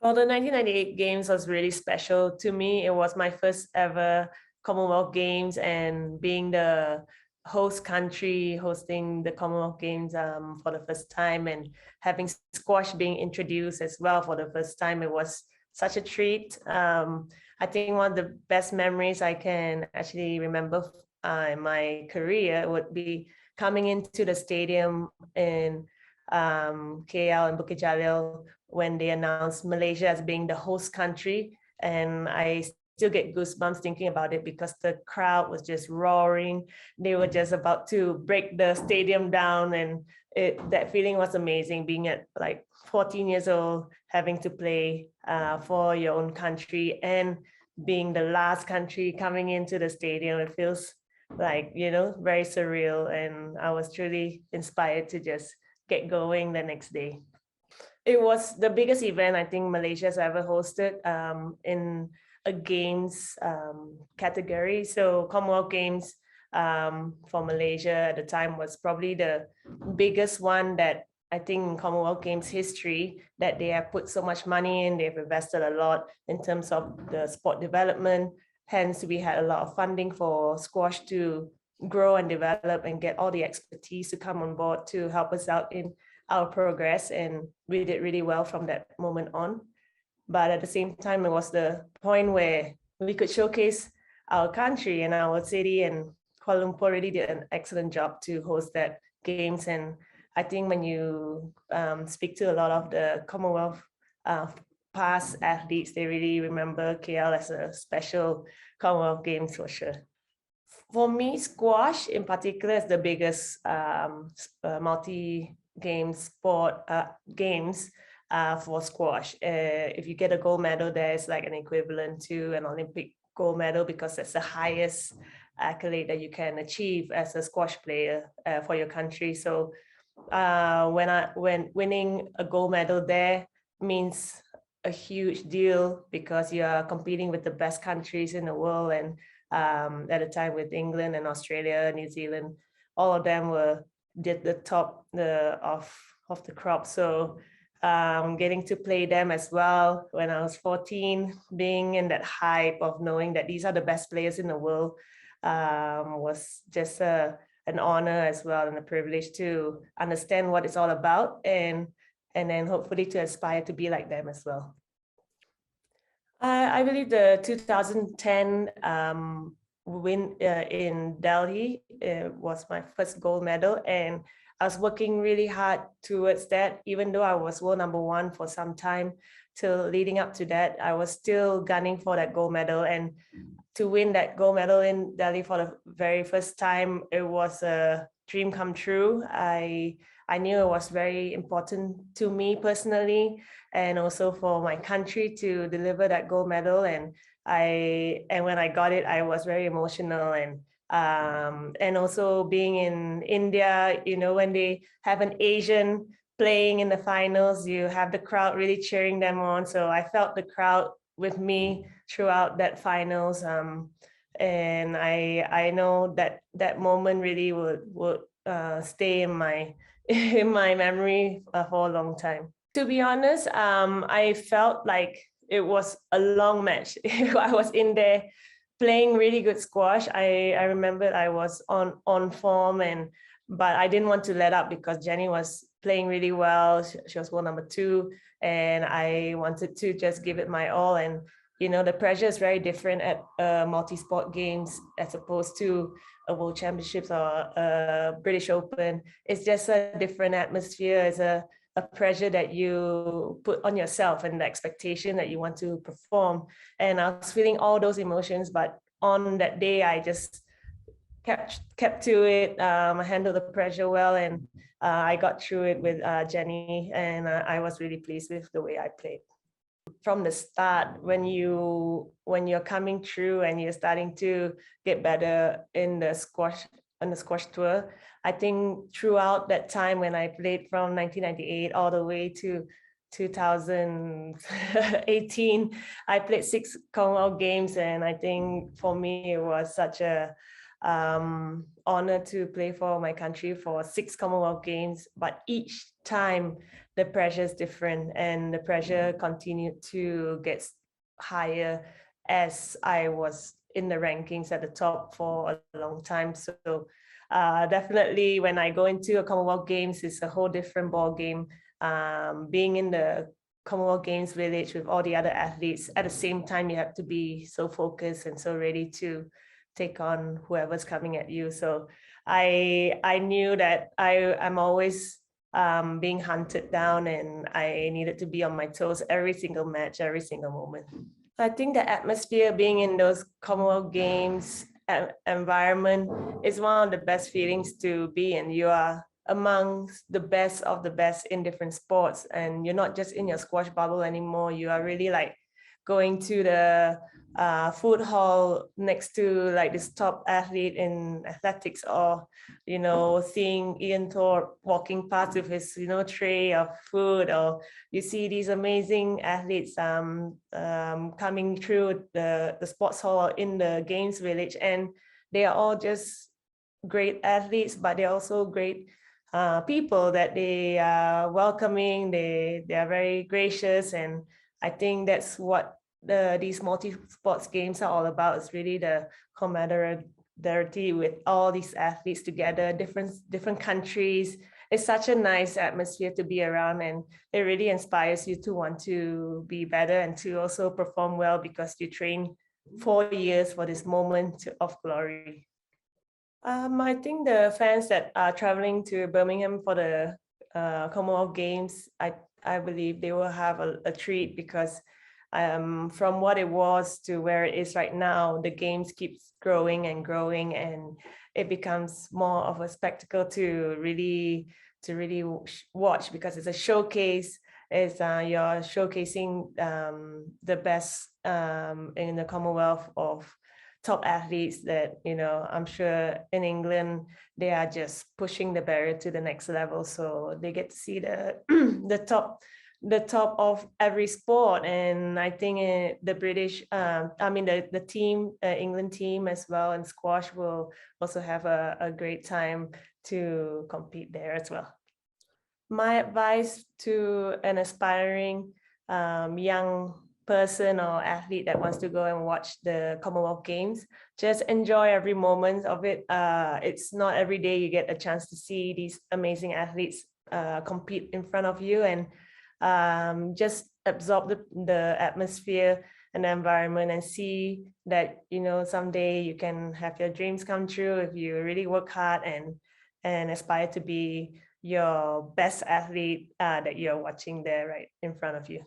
Well, the 1998 Games was really special to me. It was my first ever Commonwealth Games, and being the host country hosting the Commonwealth Games for the first time, and having squash being introduced as well for the first time, it was such a treat. I think one of the best memories I can actually remember in my career would be coming into the stadium in KL and Bukit Jalil when they announced Malaysia as being the host country. And I still get goosebumps thinking about it because the crowd was just roaring. They were just about to break the stadium down, and that feeling was amazing, being at like 14 years old, having to play for your own country and being the last country coming into the stadium. It feels like, very surreal. And I was truly inspired to just get going the next day. It was the biggest event I think Malaysia's ever hosted in a games category. So Commonwealth Games for Malaysia at the time was probably the biggest one that I think in Commonwealth Games history, that they have put so much money in. They've invested a lot in terms of the sport development. Hence, we had a lot of funding for squash to grow and develop and get all the expertise to come on board to help us out in our progress. And we did really well from that moment on. But at the same time, it was the point where we could showcase our country and our city, and Kuala Lumpur really did an excellent job to host that games. And I think when you speak to a lot of the Commonwealth past athletes, they really remember KL as a special Commonwealth Games for sure. For me, squash in particular is the biggest multi-game sport games for squash. If you get a gold medal, there's like an equivalent to an Olympic gold medal, because that's the highest accolade that you can achieve as a squash player for your country. So when winning a gold medal there means a huge deal, because you are competing with the best countries in the world. And at the time with England and Australia, New Zealand, all of them were did the top of the crop. So getting to play them as well when I was 14, being in that hype of knowing that these are the best players in the world, was just an honor as well, and a privilege to understand what it's all about, and then hopefully to aspire to be like them as well. I believe the 2010 win in Delhi was my first gold medal, and I was working really hard towards that. Even though I was world #1 for some time, till leading up to that, I was still gunning for that gold medal. And to win that gold medal in Delhi for the very first time, it was a dream come true. I knew it was very important to me personally, and also for my country, to deliver that gold medal. And when I got it, I was very emotional. And also being in India, when they have an Asian playing in the finals, you have the crowd really cheering them on. So I felt the crowd with me throughout that finals. And I know that moment really would stay in my memory for a long time. To be honest, I felt like it was a long match. I was in there playing really good squash. I remember I was on form, but I didn't want to let up, because Jenny was playing really well. She was world #2, and I wanted to just give it my all. And the pressure is very different at multi-sport games as opposed to a World Championships or a British Open. It's just a different atmosphere. It's a pressure that you put on yourself, and the expectation that you want to perform. And I was feeling all those emotions, but on that day, I just kept to it. I handled the pressure well, and I got through it with Jenny, and I was really pleased with the way I played. From the start, when you're coming through and you're starting to get better in the squash tour, I think throughout that time when I played from 1998 all the way to 2018, I played 6 Commonwealth Games, and I think for me it was such a honored to play for my country for 6 Commonwealth Games, but each time the pressure is different and the pressure continued to get higher as I was in the rankings at the top for a long time. So definitely when I go into a Commonwealth Games, it's a whole different ball game. Being in the Commonwealth Games village with all the other athletes, at the same time, you have to be so focused and so ready to take on whoever's coming at you. So I knew that I'm always being hunted down, and I needed to be on my toes every single match, every single moment. I think the atmosphere being in those Commonwealth Games environment is one of the best feelings to be in. You are amongst the best of the best in different sports, and you're not just in your squash bubble anymore. You are really like going to the food hall next to like this top athlete in athletics, or seeing Ian Thorpe walking past with his tray of food, or you see these amazing athletes coming through the sports hall in the games village, and they are all just great athletes, but they're also great people, that they are welcoming, they are very gracious. And I think that's what these multi-sports games are all about. It's really the camaraderie with all these athletes together, different countries. It's such a nice atmosphere to be around, and it really inspires you to want to be better and to also perform well, because you train 4 years for this moment of glory. I think the fans that are traveling to Birmingham for the Commonwealth Games, I believe they will have a treat, because from what it was to where it is right now, the games keeps growing and growing, and it becomes more of a spectacle to really watch, because it's a showcase. You're showcasing the best in the Commonwealth of top athletes that, I'm sure in England, they are just pushing the barrier to the next level. So they get to see the the top of every sport. And I think the British, the team, England team as well, and squash will also have a great time to compete there as well. My advice to an aspiring young person or athlete that wants to go and watch the Commonwealth Games, just enjoy every moment of it. It's not every day you get a chance to see these amazing athletes compete in front of you, and just absorb the atmosphere and the environment, and see that someday you can have your dreams come true if you really work hard and aspire to be your best athlete that you're watching there right in front of you.